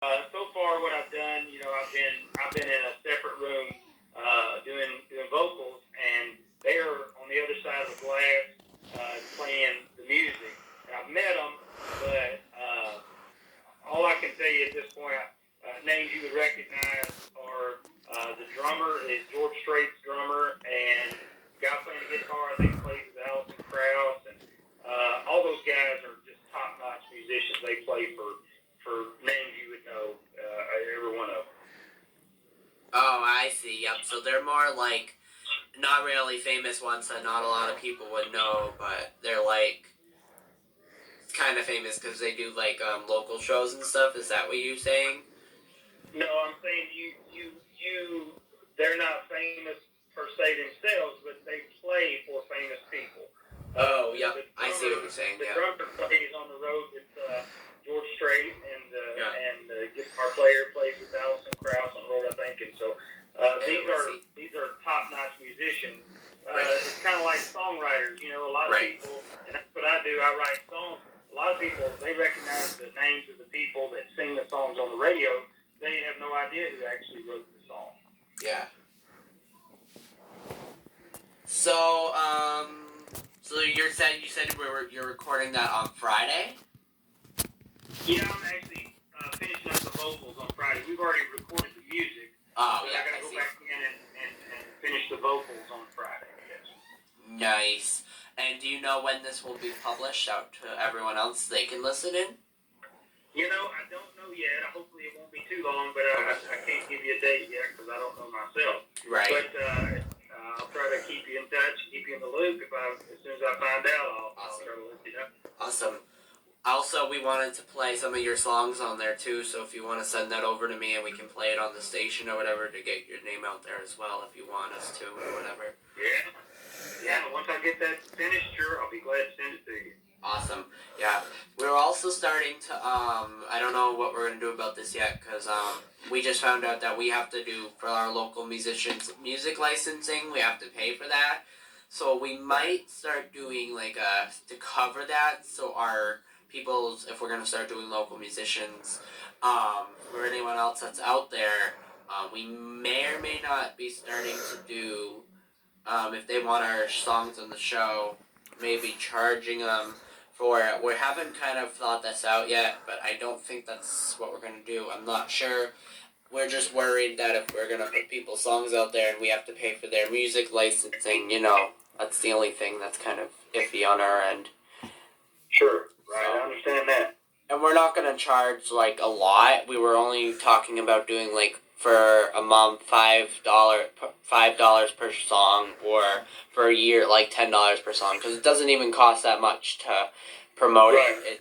So far, what I've done, I've been in a separate room doing vocals, and they're on the other side of the glass playing the music. And I've met them, but all I can tell you at this point, names you would recognize are the drummer is George Strait's drummer, and the guy playing the guitar, I think plays with Alison Krauss, and all those guys are just top-notch musicians. They play for names you would know, every one of them. Oh, I see. Yep. So they're more like not really famous ones that not a lot of people would know, but they're like kind of famous because they do like local shows and stuff. Is that what you're saying? No, I'm saying they're not famous per se themselves, but they play for famous people. Oh, yeah, I see what you're saying. The drummer plays on the road with George Strait, and the guitar player plays with Alison Krauss on the road, I think. And so these are top-notch musicians. It's kind of like songwriters. A lot of people, and that's what I do. I write songs. A lot of people, they recognize the names of the people that sing the songs on the radio. They have no idea who actually wrote the song. Yeah. So, you said you're recording that on Friday? Yeah, I'm actually finishing up the vocals on Friday. We've already recorded the music. Oh, yeah, I gotta go back in and finish the vocals on Friday. Yes. Nice. And do you know when this will be published out to everyone else they can listen in? I don't know yet. Hopefully it won't be too long, but I can't give you a date yet because I don't know myself. Right. But I'll try to keep you in touch, keep you in the loop. As soon as I find out, I'll try to let you know. Awesome. Also, we wanted to play some of your songs on there too, so if you want to send that over to me and we can play it on the station or whatever to get your name out there as well if you want us to or whatever. Yeah, once I get that finished, sure, I'll be glad to send it to you. Awesome. Yeah. We're also starting to, I don't know what we're going to do about this yet, because we just found out that we have to do, for our local musicians, music licensing. We have to pay for that. So we might start doing, to cover that, so our people's, if we're going to start doing local musicians, or anyone else that's out there, we may or may not be starting to do, if they want our songs on the show, maybe charging them for it. We haven't kind of thought this out yet, but I don't think that's what we're going to do. I'm not sure. We're just worried that if we're going to put people's songs out there and we have to pay for their music licensing, that's the only thing that's kind of iffy on our end. Sure, right, I understand that. And we're not going to charge, a lot. We were only talking about doing, for a month, $5 per song, or for a year, $10 per song, because it doesn't even cost that much to promote it.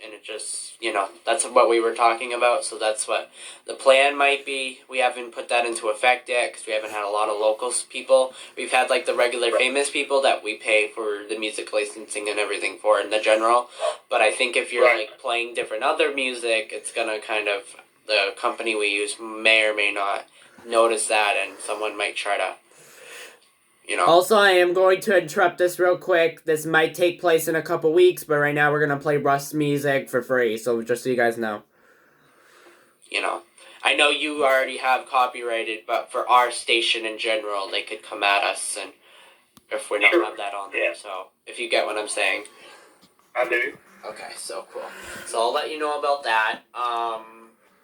And it just, that's what we were talking about, so that's what the plan might be. We haven't put that into effect yet, because we haven't had a lot of local people. We've had, the regular famous people that we pay for the music licensing and everything for in the general, but I think if you're, playing different other music, it's gonna kind of, the company we use may or may not notice that, and someone might try to, Also, I am going to interrupt this real quick. This might take place in a couple weeks, but right now we're going to play Russ music for free, so just so you guys know. I know you already have copyrighted, but for our station in general, they could come at us, and if we don't have that on there, so if you get what I'm saying. I do. Okay, so cool. So I'll let you know about that.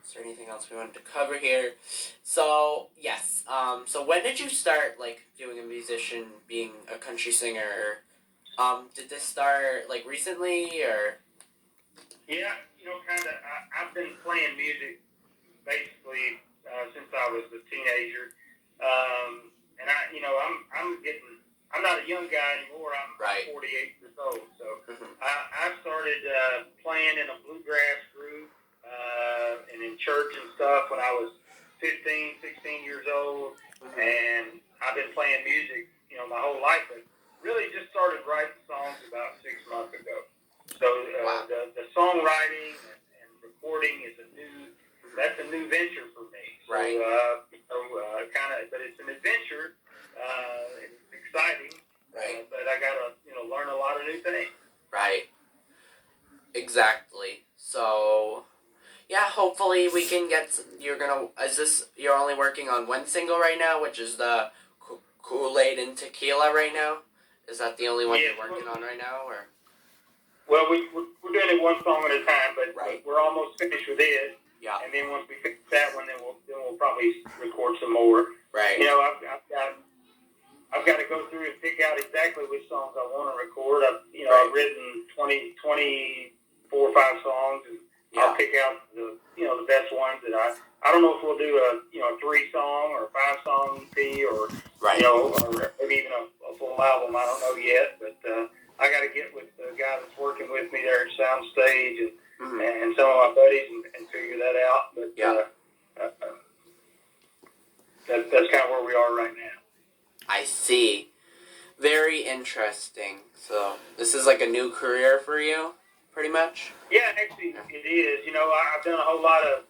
Is there anything else we wanted to cover here? So, yes. So when did you start, doing a musician, being a country singer? Did this start, recently, or? Yeah, kind of. I've been playing music, basically, since I was a teenager. And I'm not a young guy anymore. I'm 48 years old. So I started playing in a bluegrass group and in church and stuff when I was 15, 16 years old. And I've been playing music, my whole life. But really just started writing songs about 6 months ago. So the songwriting and recording is that's a new venture for me. Right. But it's an adventure. It's exciting. Right. But I gotta, learn a lot of new things. Right. Exactly. So, yeah, hopefully we can get. You're only working on one single right now, which is the Kool-Aid and Tequila right now? Is that the only one you're working on right now, or? Well, we're doing it one song at a time, but we're almost finished with it. Yeah. And then once we fix that one, then we'll probably record some more. Right. You know, I've got to go through and pick out exactly which songs I want to record. I've written 24 or 5 songs, and I'll pick out the best ones that I don't know if we'll do a 3-song or 5-song EP or or maybe even a full album. I don't know yet, but I got to get with the guy that's working with me there at Soundstage and some of my buddies and figure that out. But that's kind of where we are right now. I see. Very interesting. So this is like a new career for you, pretty much? Yeah, actually it is. You know, I've done a whole lot of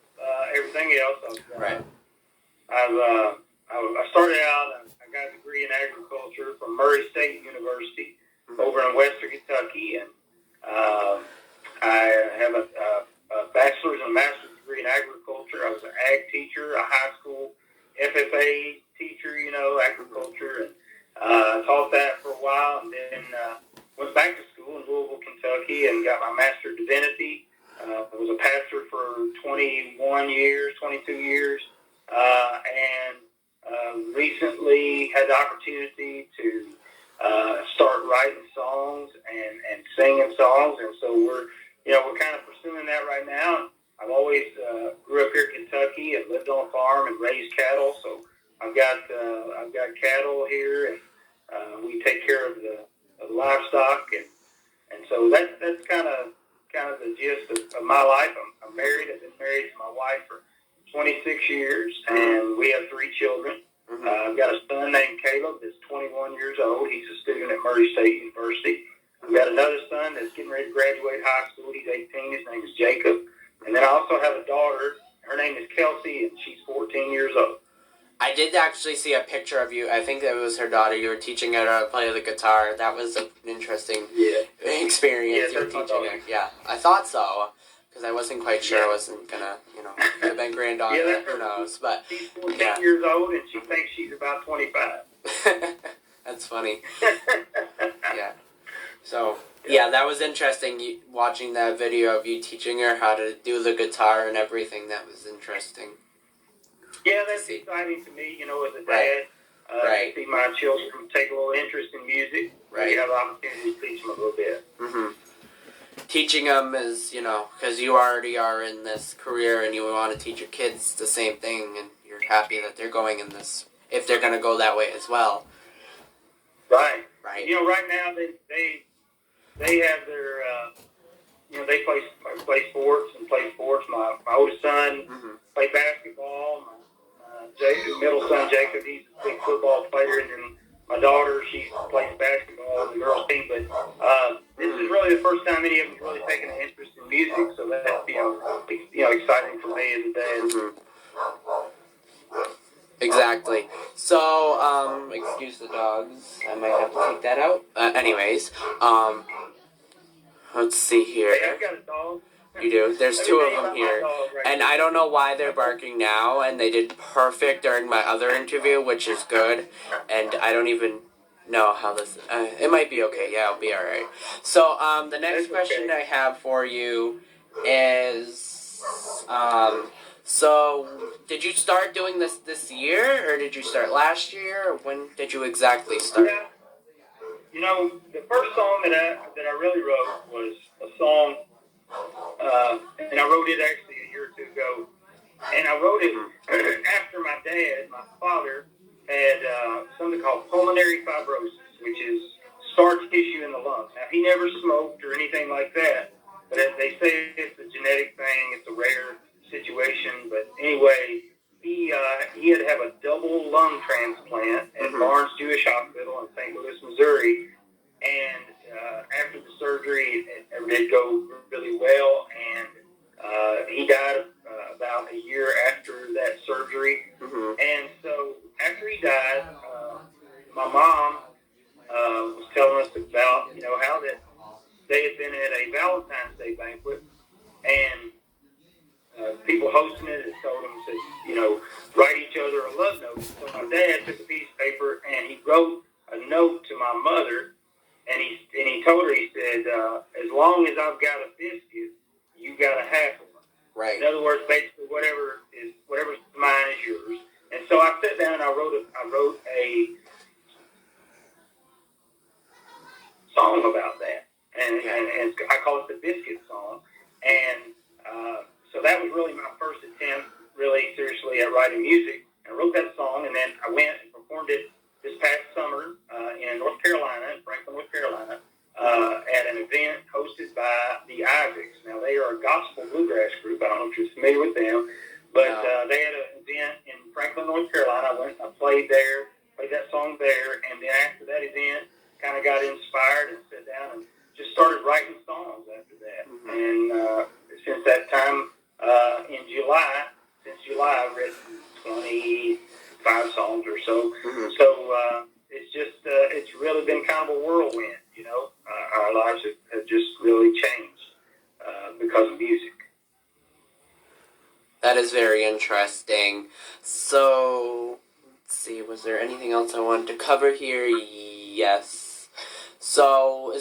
everything else. I started out, I got a degree in agriculture from Murray State University over in Western Kentucky, and I have a bachelor's and master's degree in agriculture. I was an ag teacher, a high school FFA teacher, agriculture, and taught that for a while, and then went back to school in Louisville, Kentucky, and got my Master of Divinity. I was a pastor for 21 years, 22 years, and recently had the opportunity to start writing songs and singing songs, and so we're kind of pursuing that right now. I've always grew up here in Kentucky and lived on a farm and raised cattle, so I've got cattle here, and we take care of the livestock, and so that's kind of the gist of my life. I'm married. I've been married to my wife for 26 years, and we have 3 children. I've got a son named Caleb that's 21 years old. He's a student at Murray State University. I've got another son that's getting ready to graduate high school. He's 18. His name is Jacob. And then I also have a daughter. Her name is Kelsey, and she's 14 years old. I did actually see a picture of you. I think that was her daughter. You were teaching her to play the guitar. That was an interesting experience. Yeah, you were teaching her. Yeah, I thought so. Because I wasn't quite sure. I wasn't going to, could have been granddaughter. Who knows? But she's 14 years old, and she thinks she's about 25. That's funny. Yeah. So, yeah, that was interesting, watching that video of you teaching her how to do the guitar and everything. That was interesting. Yeah, that's exciting to me, as a dad. To see my children take a little interest in music. Right. You have the opportunity to teach them a little bit. Mm-hmm. Teaching them is, because you already are in this career and you want to teach your kids the same thing, and you're happy that they're going in this, if they're going to go that way as well. Right. Right. Right now they have their, they play sports. My oldest son played basketball. My middle son Jacob, he's a big football player, and then my daughter, she plays basketball on the girls' team. But this is really the first time any of them really taken an interest in music, so that's exciting for me as a dad. Exactly. So, excuse the dogs. I might have to take that out. Anyways, let's see here. Hey, I've got a dog. You do? There's 2 of them here. And I don't know why they're barking now, and they did perfect during my other interview, which is good. And I don't even know how this... it might be okay. Yeah, it'll be alright. So, the next question I have for you is... so, did you start doing this year, or did you start last year, or when did you exactly start? Yeah. The first song that I really wrote was a song... and I wrote it actually a year or 2 ago, and I wrote it after my dad, my father, had something called pulmonary fibrosis, which is scar tissue in the lungs. Now, he never smoked or anything like that, but they say it's a genetic thing, it's a rare situation, but anyway, he had to have a double lung transplant at Barnes Jewish Hospital in St. Louis, Missouri, and after the surgery, it did go really well, and he died about a year after that surgery. And so after he died, my mom was telling us about, how that they had been at a Valentine's Day banquet, and told them to, write each other a love note. So my dad took a piece of paper and he wrote a note to my mother, and he told her, he said, as long as I've got a biscuit, you got a half of one. Right. In other words, basically whatever's mine is yours. And so I sat down and I wrote a song about that, and I call it the Biscuit Song. And so that was really my first attempt, really seriously, at writing music. I wrote that song, and then I went and performed it this past summer in North Carolina, in Franklin, North Carolina, at an event hosted by the Isaacs. Now, they are a gospel bluegrass group. I don't know if you're familiar with them, but they had an event in Franklin, North Carolina. I went and I played there, played that song there, and then after that event, kind of got inspired and sat down and just started writing songs after that. Mm-hmm. And since that time, since July, I've written 25 songs or so. Mm-hmm. So it's just, it's really been kind of a whirlwind, Our lives have just really changed because of music. That is very interesting. So, let's see, was there anything else I wanted to cover here? Yes. So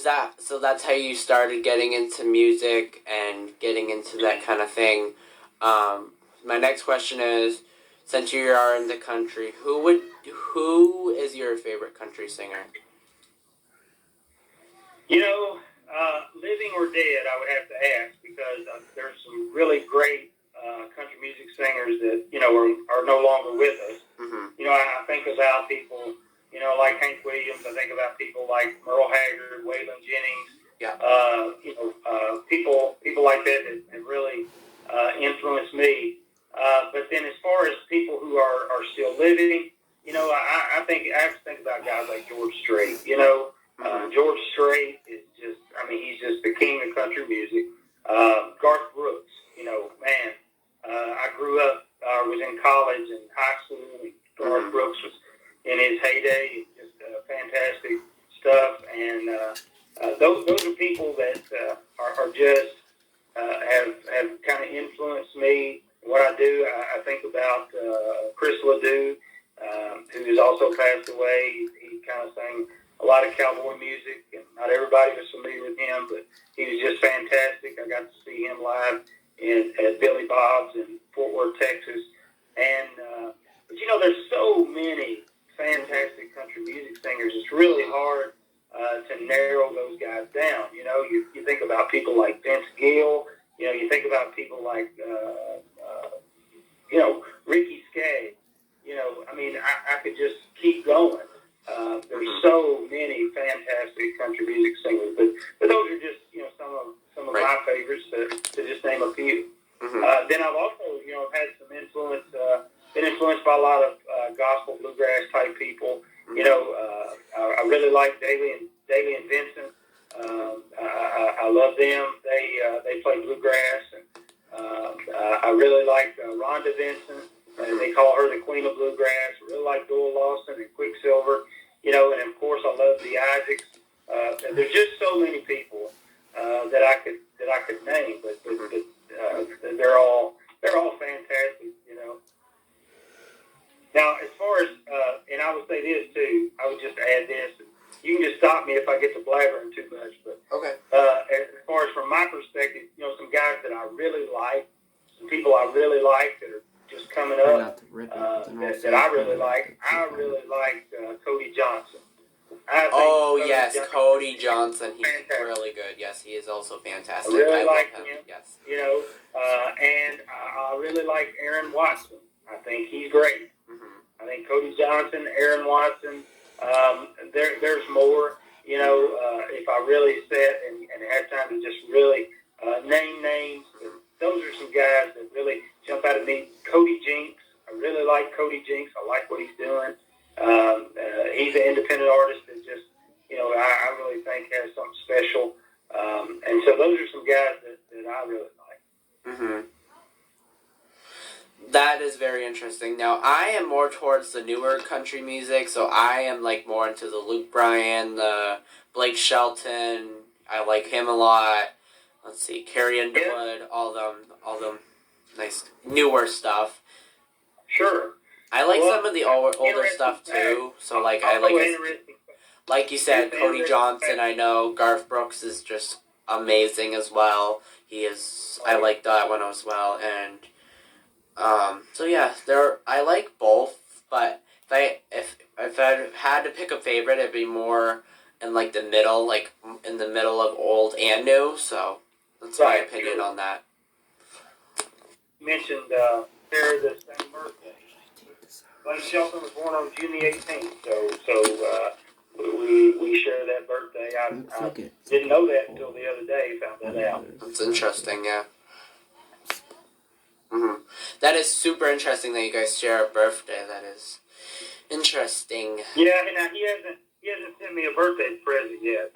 that's how you started getting into music and getting into that kind of thing. My next question is, since you are in the country, who is your favorite country singer? Living or dead, I would have to ask, because there's some really great country music singers that, are no longer with us. Mm-hmm. I think about people, like Hank Williams. I think about people like Merle Haggard, Waylon Jennings. Yeah. People like that really influenced me. But then as far as people who are still living, I have to think about guys like George Strait. George Strait is just, he's just the king of country music. Garth Brooks, I grew up, was in college and high school, and Garth Brooks was in his heyday, just fantastic stuff. And those are people that are just have kind of influenced me. What I do, I think about Chris Ledoux, who has also passed away. He kind of sang a lot of cowboy music, and not everybody was familiar with him, but he was just fantastic. I got to see him live at Billy Bob's in Fort Worth, Texas. And, but there's so many fantastic country music singers. It's really hard to narrow those guys down. You think about people like Vince Gill. You think about people like, Ricky Skaggs. I could just keep going. There's so many fantastic country music singers, but those are just some of my favorites to just name a few. Mm-hmm. Then I've also had some influence, been influenced by a lot of gospel bluegrass type people. I really like Daly and Vincent. I love them. They play bluegrass, and I really like Rhonda Vincent. They call her the Queen of Bluegrass. I really like Doyle Lawson and Quicksilver. And of course I love the Isaacs. And there's just so many people that I could name, but they're all fantastic. Now, as far as and I would say this too, I would just add this. You can just stop me if I get to blabbering too much. But okay. As far as from my perspective, some guys that I really like, some people I really like that are just coming up that I really like. I really like Cody Johnson. Yes, Cody Johnson. He's fantastic. Really good. Yes, he is also fantastic. I really like him. Yes. And I really like Aaron Watson. I think he's great. Mm-hmm. I think Cody Johnson, Aaron Watson. There's more. If I really sat and had time to just really name names, those are some guys that really jump out at me. Cody Jinks. I really like Cody Jinks. I like what he's doing. He's an independent artist that just, I really think has something special. And so those are some guys that I really like. Mm-hmm. That is very interesting. Now, I am more towards the newer country music, so I am more into the Luke Bryan, the Blake Shelton. I like him a lot. Let's see, Carrie Underwood, all them nice newer stuff. Sure. I like Well, some of the older interesting stuff fact. too. So like Also interesting. like you said, Cody Interesting Johnson. fact. I know Garth Brooks is just amazing as well. He is. I like that one as well, and so yeah, I like both, but if I had to pick a favorite, it'd be more in like the middle, like in the middle of old and new. So that's my Right, opinion sure. on that. You mentioned they're the same birthday. Blake Shelton was born on June the 18th, so we share that birthday. I didn't know that until the other day. Found that out. That's interesting, yeah. That is super interesting that you guys share a birthday. That is interesting. Yeah, and he hasn't sent me a birthday present yet.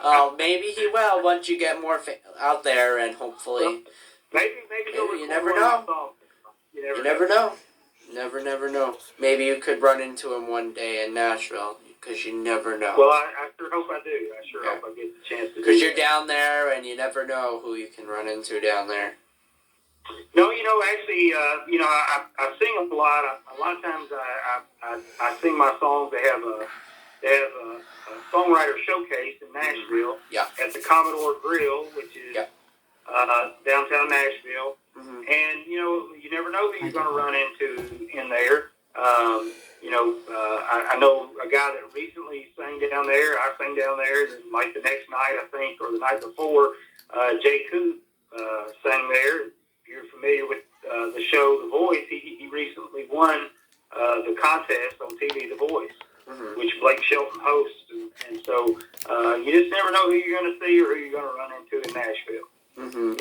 Oh, maybe he will once you get more out there, and hopefully. Maybe you never know. You never know. Never know. Maybe you could run into him one day in Nashville, because you never know. Well, I sure hope I do. I sure hope I get the chance to. Because you're down there, and you never know who you can run into down there. No, actually, I sing a lot. A lot of times I sing my songs. They have a songwriter showcase in Nashville at the Commodore Grill, which is downtown Nashville. And, you never know who you're going to run into in there. I know a guy that recently sang down there. I sang down there. And like the next night, I think, or the night before, Jay Coop sang there. If you're familiar with the show The Voice, he recently won the contest on TV The Voice, which Blake Shelton hosts. And so you just never know who you're going to see or who you're going to run into in Nashville.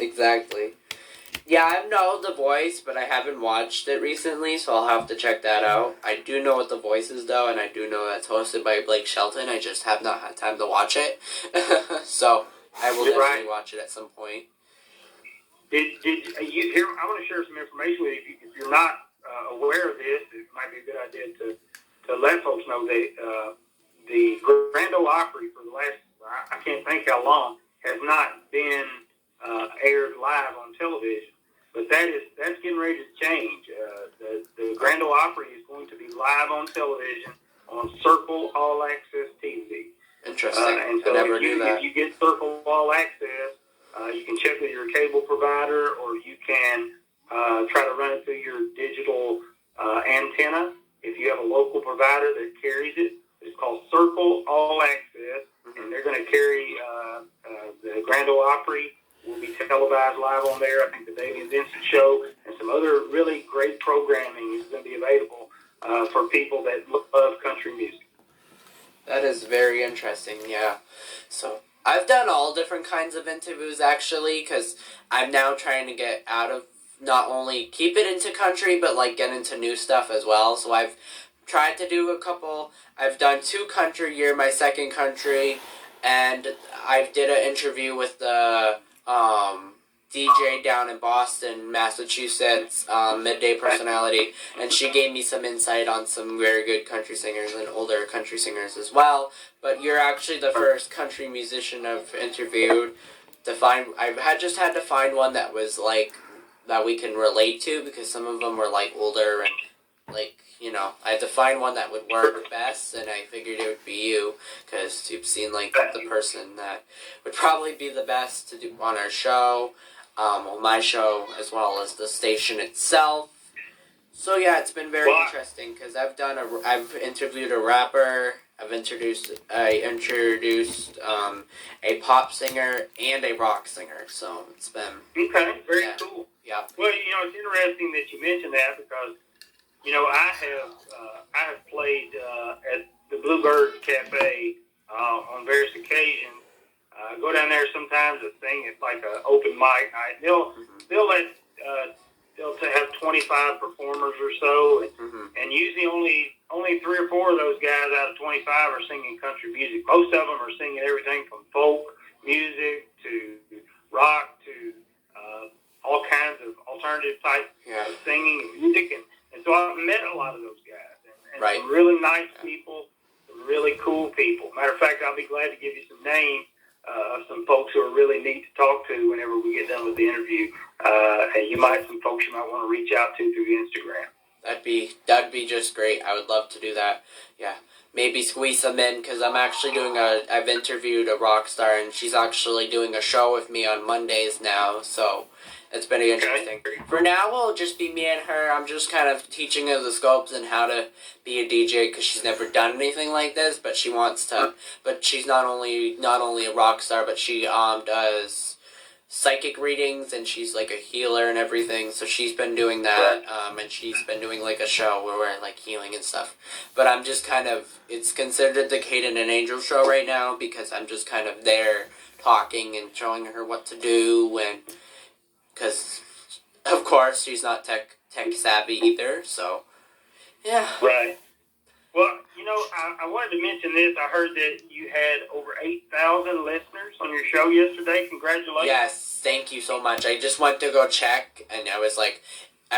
Exactly. Yeah, I know The Voice, but I haven't watched it recently, so I'll have to check that out. I do know what The Voice is, though, and I do know that's hosted by Blake Shelton. I just have not had time to watch it. So I will definitely watch it at some point. Did you hear? I want to share some information with you. If you're not aware of this, it might be a good idea to let folks know that the Grand Ole Opry for the last, I can't think how long, has not been aired live on television. But that's getting ready to change. The Grand Ole Opry is going to be live on television on Circle All Access TV. Interesting. And so I never knew that. if you get Circle All Access, you can check with your cable provider, or you can try to run it through your digital antenna. If you have a local provider that carries it, it's called Circle All Access, and they're going to carry the Grand Ole Opry. Will be televised live on there. I think the Davey and Vincent Show and some other really great programming is going to be available for people that love country music. That is very interesting, yeah. So I've done all different kinds of interviews, actually, because I'm now trying to get out of, not only keep it into country, but like get into new stuff as well. So I've tried to do I've done 2 country year, my second country, and I did an interview with the DJ down in Boston, Massachusetts, Midday Personality, and she gave me some insight on some very good country singers and older country singers as well. But you're actually the first country musician I've interviewed. I just had to find one that was like that we can relate to, because some of them were like older and like, I had to find one that would work best, and I figured it would be you, because you've seen like the person that would probably be the best to do on our show, my show, as well as the station itself. So yeah, it's been very interesting, because I've interviewed a rapper, I introduced a pop singer and a rock singer, so it's been Very cool. Yeah. Well, it's interesting that you mentioned that, because I have played at the Bluebird Cafe on various occasions. I go down there sometimes to sing. It's like an open mic night. They'll have 25 performers or so, and usually only 3 or 4 of those guys out of 25 are singing country music. Most of them are singing everything from folk music to rock to all kinds of alternative type of singing and music. And so I've met a lot of those guys, and some really nice people, some really cool people. Matter of fact, I'll be glad to give you some names some folks who are really neat to talk to whenever we get done with the interview. And some folks you might want to reach out to through Instagram. That'd be just great. I would love to do that. Yeah, maybe squeeze some in because I've interviewed a rock star and she's actually doing a show with me on Mondays now. So it's been interesting. Okay. For now, it'll just be me and her. I'm just kind of teaching her the scopes and how to be a DJ because she's never done anything like this. But she wants to. But she's not only a rock star, but she does psychic readings and she's like a healer and everything, so she's been doing that, and she's been doing like a show where we're like healing and stuff. But I'm just kind of, it's considered the Caden and Angel show right now because I'm just kind of there talking and showing her what to do, and because of course she's not tech savvy either, so yeah. Right. Well, I wanted to mention this. I heard that you had over 8,000 listeners on your show yesterday. Congratulations. Yes, thank you so much. I just went to go check, and I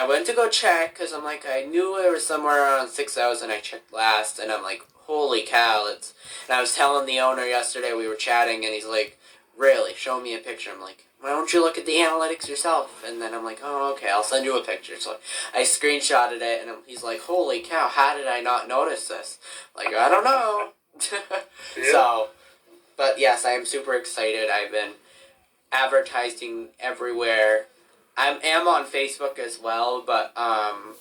went to go check because I'm like, I knew it was somewhere around 6,000. I checked last, and I'm like, holy cow. And I was telling the owner yesterday, we were chatting, and he's like, really? Show me a picture. I'm like, why don't you look at the analytics yourself? And then I'm like, oh, okay, I'll send you a picture. So I screenshotted it, and he's like, holy cow, how did I not notice this? Like, I don't know. Yeah. So, but yes, I am super excited. I've been advertising everywhere. I am on Facebook as well, but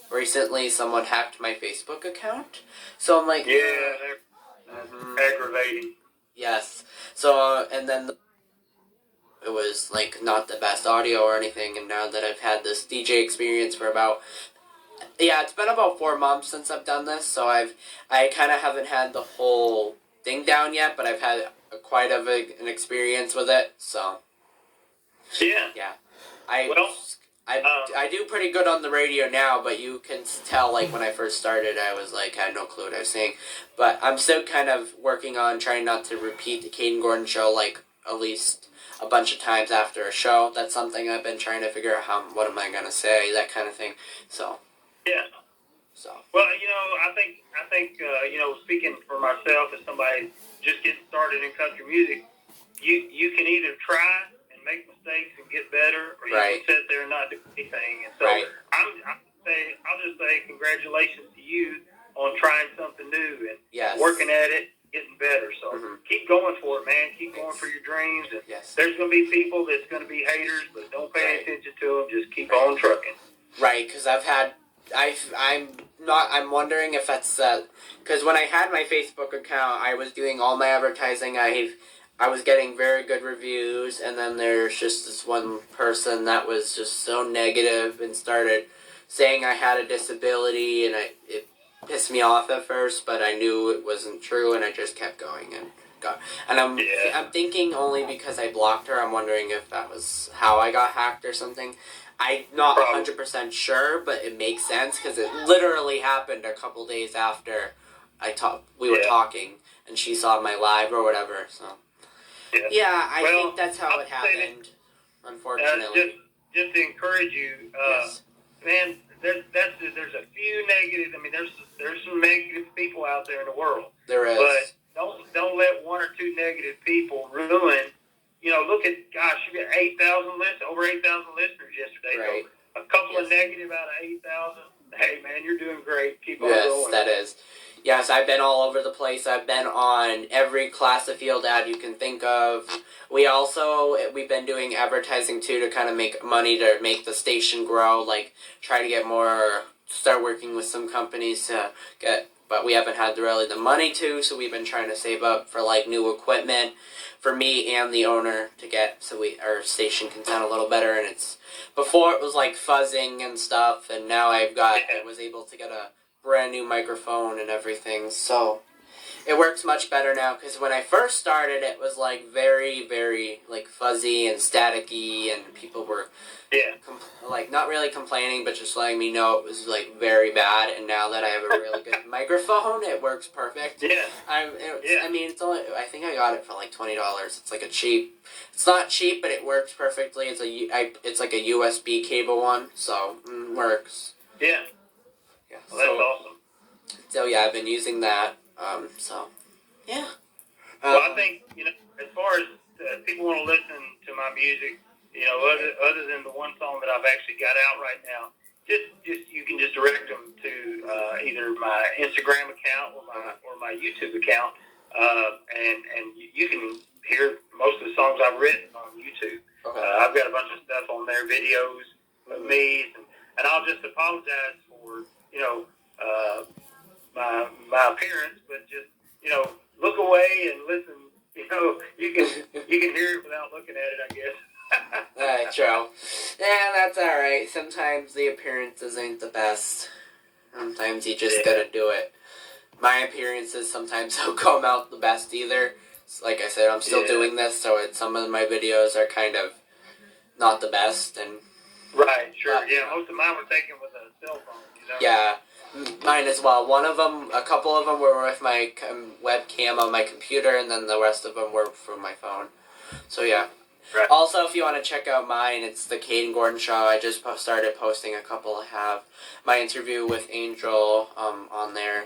recently someone hacked my Facebook account. So I'm like, yeah, they're aggravating. Yes. So, and then it was like not the best audio or anything, and now that I've had this DJ experience for it's been about 4 months since I've done this, so I kind of haven't had the whole thing down yet, but I've had quite an experience with it, so. Yeah. I do pretty good on the radio now, but you can tell, like, when I first started, I was like, I had no clue what I was saying. But I'm still kind of working on trying not to repeat the Caden Gordon show, like, at least a bunch of times after a show. That's something I've been trying to figure out what am I going to say, that kind of thing. So. Yeah. So. Well, I think, speaking for myself as somebody just getting started in country music, you can either try and make mistakes and get better, or you can sit there and not do anything. And so I'll just say congratulations to you on trying something new and working at it, getting better. So keep going for it, man. Keep going for your dreams. And there's going to be people that's going to be haters, but don't pay attention to them. Just keep on trucking. Right, because I'm wondering if that's because when I had my Facebook account, I was doing all my advertising. I was getting very good reviews, and then there's just this one person that was just so negative and started saying I had a disability, and it pissed me off at first, but I knew it wasn't true, and I just kept going and I'm thinking only because I blocked her. I'm wondering if that was how I got hacked or something. I'm not 100% sure, but it makes sense because it literally happened a couple days after we were talking, and she saw my live or whatever. So I think that's how it happened. Unfortunately, just to encourage you, man. There's a few negative. I mean, there's some negative people out there in the world. There is, but don't let one or two negative people ruin. Look at, gosh, you got 8,000 over 8,000 listeners yesterday. Right. So a couple of negative out of 8,000. Hey, man, you're doing great. Keep on going. Yes, that is. Yes, I've been all over the place. I've been on every class of field ad you can think of. We've been doing advertising too to kind of make money to make the station grow, like try to start working with some companies but we haven't had really the money to, so we've been trying to save up for like new equipment for me and the owner to get so our station can sound a little better. And before it was like fuzzing and stuff, and now I was able to get a brand new microphone and everything, so it works much better now. Because when I first started, it was like very, very like fuzzy and staticky, and people were not really complaining, but just letting me know it was like very bad. And now that I have a really good microphone, it works perfect. Yeah. I mean, it's only, I think I got it for like $20. It's like it's not cheap, but it works perfectly. It's like a USB cable one, so it works. Yeah. Yeah. Well, that's awesome. So yeah, I've been using that. So yeah. Well, I think as far as people want to listen to my music, other than the one song that I've actually got out right now, just you can just direct them to either my Instagram account or my YouTube account, and you can hear most of the songs I've written on YouTube. Okay. I've got a bunch of stuff on there, videos of me, and I'll just apologize for my appearance, but just look away and listen. You can hear it without looking at it, I guess. True. Yeah, that's alright. Sometimes the appearances ain't the best. Sometimes you just gotta do it. My appearances sometimes don't come out the best either. Like I said, I'm still doing this, so some of my videos are kind of not the best. And right, sure. Most of mine were taken with a cell phone, Yeah, mine as well. A couple of them were with my webcam on my computer, and then the rest of them were from my phone. So yeah. Right. Also, if you want to check out mine, it's the Caden Gordon Show. I just started posting a couple. I have my interview with Angel on there.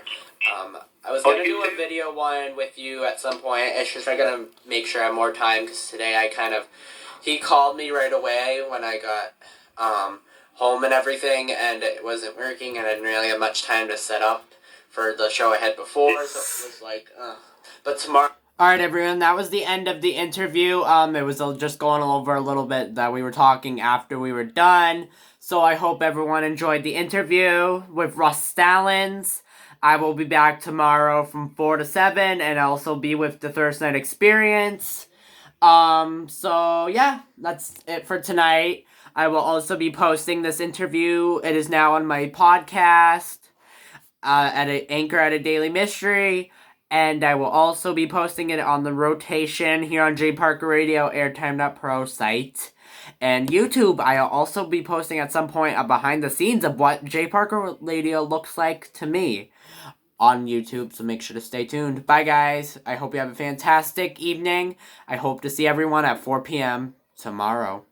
I was going to do a video one with you at some point. It's just I got to make sure I have more time, because today he called me right away when I got home and everything, and it wasn't working, and I didn't really have much time to set up for the show I had before, so it was like, But tomorrow... Alright, everyone, that was the end of the interview. It was just going over a little bit that we were talking after we were done. So I hope everyone enjoyed the interview with Russ Stallons. I will be back tomorrow from 4 to 7, and I'll also be with the Thursday Night Experience. So yeah, that's it for tonight. I will also be posting this interview. It is now on my podcast, Anchor at a Daily Mystery. And I will also be posting it on the rotation here on J Parker Radio, Airtime.pro site. And YouTube, I'll also be posting at some point a behind the scenes of what J Parker Radio looks like to me on YouTube, so make sure to stay tuned. Bye, guys. I hope you have a fantastic evening. I hope to see everyone at 4 p.m. tomorrow.